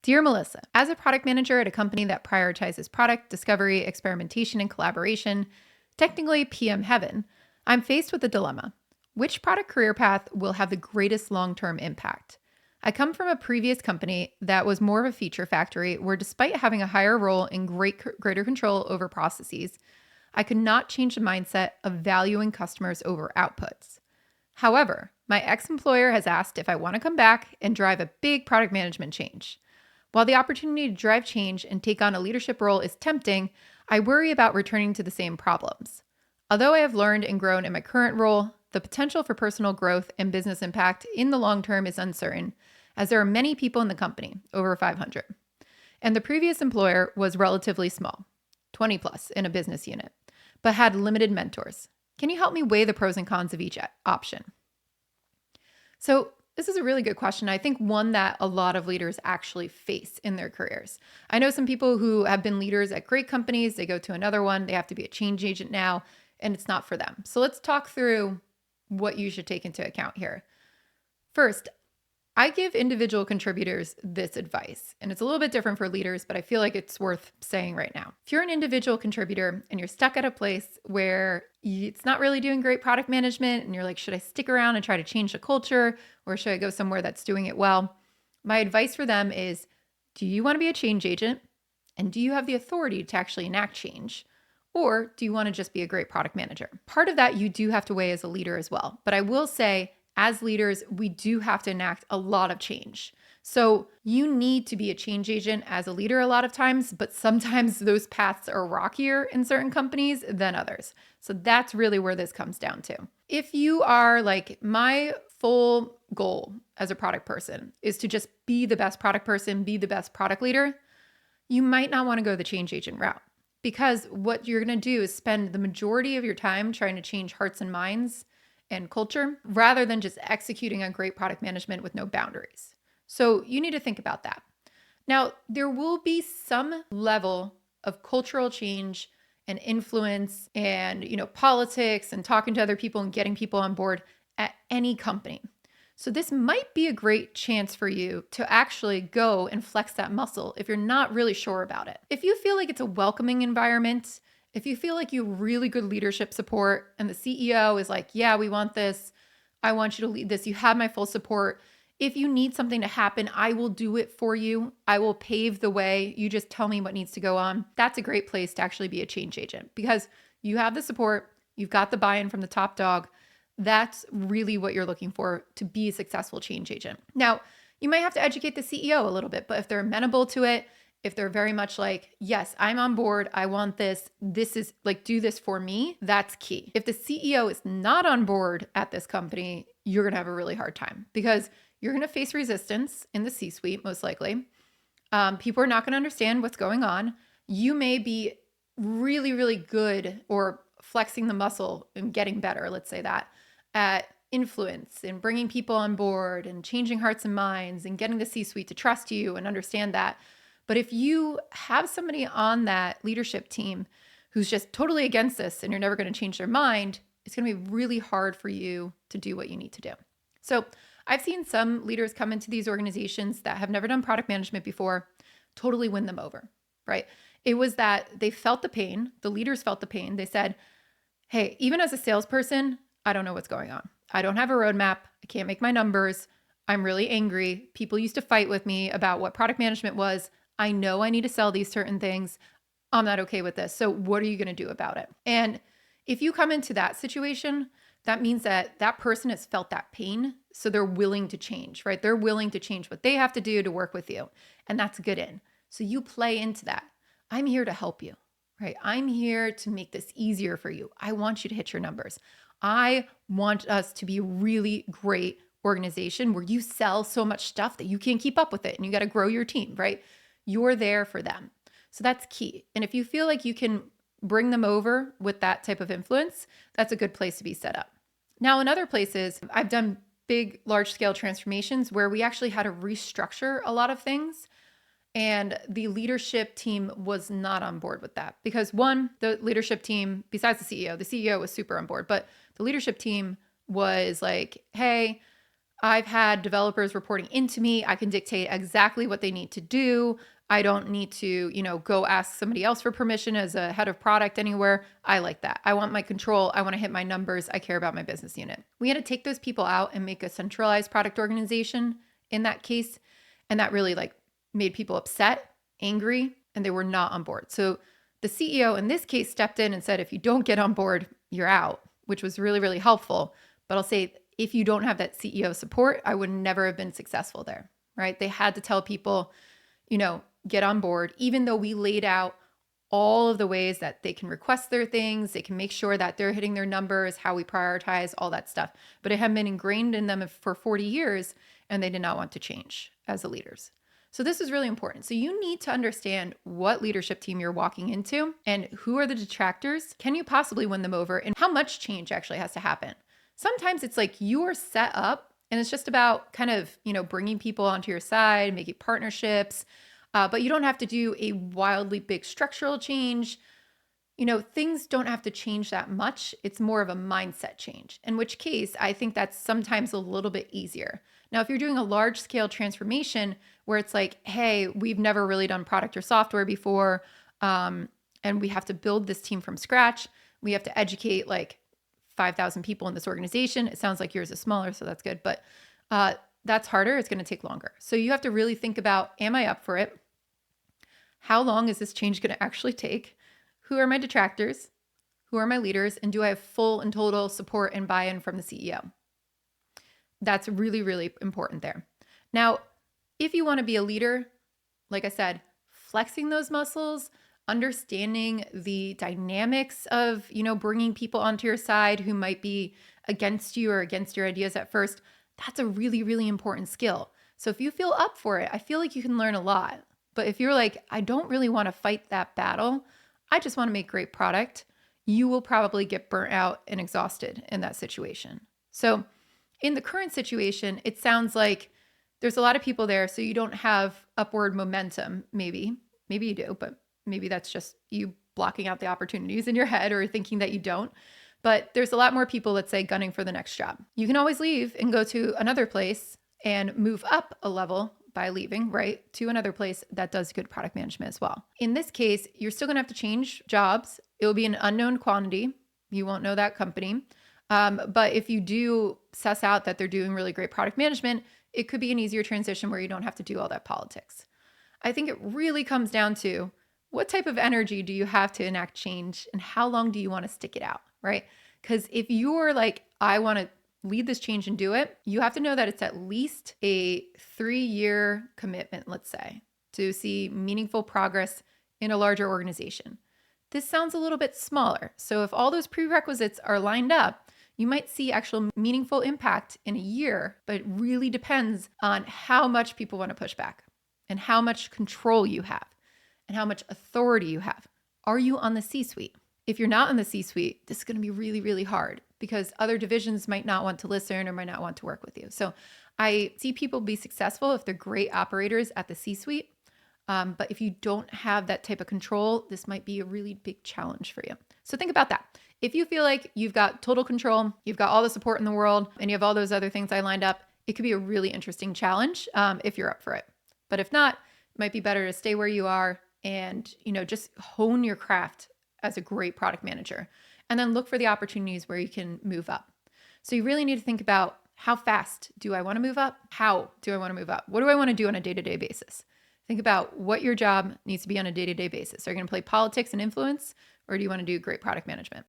Dear Melissa, as a product manager at a company that prioritizes product discovery, experimentation, and collaboration, technically PM heaven, I'm faced with a dilemma. Which product career path will have the greatest long-term impact? I come from a previous company that was more of a feature factory where, despite having a higher role and greater control over processes, I could not change the mindset of valuing customers over outputs. However, my ex-employer has asked if I want to come back and drive a big product management change. While the opportunity to drive change and take on a leadership role is tempting, I worry about returning to the same problems. Although I have learned and grown in my current role, the potential for personal growth and business impact in the long term is uncertain, as there are many people in the company, over 500. And the previous employer was relatively small, 20 plus in a business unit, but had limited mentors. Can you help me weigh the pros and cons of each option? So this is a really good question. I think one that a lot of leaders actually face in their careers. I know some people who have been leaders at great companies, they go to another one, they have to be a change agent now, and it's not for them. So let's talk through what you should take into account here. First, I give individual contributors this advice, and it's a little bit different for leaders, but I feel like it's worth saying right now. If you're an individual contributor and you're stuck at a place where it's not really doing great product management and you're like, should I stick around and try to change the culture, or should I go somewhere that's doing it well? My advice for them is, do you want to be a change agent? And do you have the authority to actually enact change? Or do you want to just be a great product manager? Part of that you do have to weigh as a leader as well. But I will say, as leaders, we do have to enact a lot of change. So you need to be a change agent as a leader a lot of times, but sometimes those paths are rockier in certain companies than others. So that's really where this comes down to. If you are like, my full goal as a product person is to just be the best product person, be the best product leader, you might not want to go the change agent route, because what you're going to do is spend the majority of your time trying to change hearts and minds and culture rather than just executing on great product management with no boundaries. So you need to think about that. Now, there will be some level of cultural change and influence and, politics and talking to other people and getting people on board at any company. So this might be a great chance for you to actually go and flex that muscle if you're not really sure about it. If you feel like it's a welcoming environment, if you feel like you have really good leadership support and the CEO is like, yeah, we want this, I want you to lead this, you have my full support. If you need something to happen, I will do it for you. I will pave the way. You just tell me what needs to go on. That's a great place to actually be a change agent, because you have the support, you've got the buy-in from the top dog. That's really what you're looking for to be a successful change agent. Now, you might have to educate the CEO a little bit, but if they're amenable to it, if they're very much like, yes, I'm on board, I want this is like, do this for me, that's key. If the CEO is not on board at this company, you're going to have a really hard time, because you're going to face resistance in the C-suite, most likely. People are not going to understand what's going on. You may be really, really good or flexing the muscle and getting better, let's say that, at influence and bringing people on board and changing hearts and minds and getting the C-suite to trust you and understand that. But if you have somebody on that leadership team who's just totally against this and you're never going to change their mind, it's going to be really hard for you to do what you need to do. So I've seen some leaders come into these organizations that have never done product management before, totally win them over, right? It was that they felt the pain. The leaders felt the pain. They said, hey, even as a salesperson, I don't know what's going on. I don't have a roadmap. I can't make my numbers. I'm really angry. People used to fight with me about what product management was. I know I need to sell these certain things. I'm not okay with this. So what are you going to do about it? And if you come into that situation, that means that that person has felt that pain. So they're willing to change, right? They're willing to change what they have to do to work with you. And that's good in. So you play into that. I'm here to help you, right? I'm here to make this easier for you. I want you to hit your numbers. I want us to be a really great organization where you sell so much stuff that you can't keep up with it and you got to grow your team, right? You're there for them. So that's key. And if you feel like you can bring them over with that type of influence, that's a good place to be set up. Now, in other places, I've done big, large-scale transformations where we actually had to restructure a lot of things. And the leadership team was not on board with that because, one, the leadership team, besides the CEO was super on board, but the leadership team was like, hey, I've had developers reporting into me. I can dictate exactly what they need to do. I don't need to, go ask somebody else for permission as a head of product anywhere. I like that. I want my control. I want to hit my numbers. I care about my business unit. We had to take those people out and make a centralized product organization in that case. And that really made people upset, angry, and they were not on board. So the CEO in this case stepped in and said, if you don't get on board, you're out, which was really, really helpful. But I'll say, if you don't have that CEO support, I would never have been successful there, right? They had to tell people, get on board, even though we laid out all of the ways that they can request their things, they can make sure that they're hitting their numbers, how we prioritize, all that stuff. But it had been ingrained in them for 40 years, and they did not want to change as the leaders. So this is really important. So you need to understand what leadership team you're walking into and who are the detractors. Can you possibly win them over? And how much change actually has to happen? Sometimes it's like you're set up and it's just about kind of, bringing people onto your side, making partnerships, but you don't have to do a wildly big structural change. Things don't have to change that much. It's more of a mindset change, in which case I think that's sometimes a little bit easier. Now, if you're doing a large scale transformation where it's like, hey, we've never really done product or software before, and we have to build this team from scratch, we have to educate 5,000 people in this organization. It sounds like yours is smaller, so that's good, but that's harder. It's going to take longer. So you have to really think about, am I up for it? How long is this change going to actually take? Who are my detractors? Who are my leaders? And do I have full and total support and buy-in from the CEO? That's really, really important there. Now, if you want to be a leader, like I said, flexing those muscles, understanding the dynamics of, bringing people onto your side who might be against you or against your ideas at first, that's a really, really important skill. So if you feel up for it, I feel like you can learn a lot. But if you're like, I don't really want to fight that battle, I just want to make great product, you will probably get burnt out and exhausted in that situation. So in the current situation, it sounds like there's a lot of people there, so you don't have upward momentum, maybe. Maybe you do, but maybe that's just you blocking out the opportunities in your head or thinking that you don't. But there's a lot more people, let's say, gunning for the next job. You can always leave and go to another place and move up a level by leaving, right, to another place that does good product management as well. In this case, you're still going to have to change jobs. It will be an unknown quantity. You won't know that company. But if you do suss out that they're doing really great product management, it could be an easier transition where you don't have to do all that politics. I think it really comes down to what type of energy do you have to enact change and how long do you want to stick it out, right? Because if you're like, I want to lead this change and do it, you have to know that it's at least a 3-year commitment, let's say, to see meaningful progress in a larger organization. This sounds a little bit smaller. So if all those prerequisites are lined up, you might see actual meaningful impact in a year, but it really depends on how much people want to push back and how much control you have and how much authority you have. Are you on the C-suite? If you're not in the C-suite, this is going to be really, really hard because other divisions might not want to listen or might not want to work with you. So I see people be successful if they're great operators at the C-suite. But if you don't have that type of control, this might be a really big challenge for you. So think about that. If you feel like you've got total control, you've got all the support in the world, and you have all those other things I lined up, it could be a really interesting challenge if you're up for it. But if not, it might be better to stay where you are and just hone your craft as a great product manager. And then look for the opportunities where you can move up. So you really need to think about, how fast do I want to move up? How do I want to move up? What do I want to do on a day-to-day basis? Think about what your job needs to be on a day-to-day basis. Are you going to play politics and influence, or do you want to do great product management?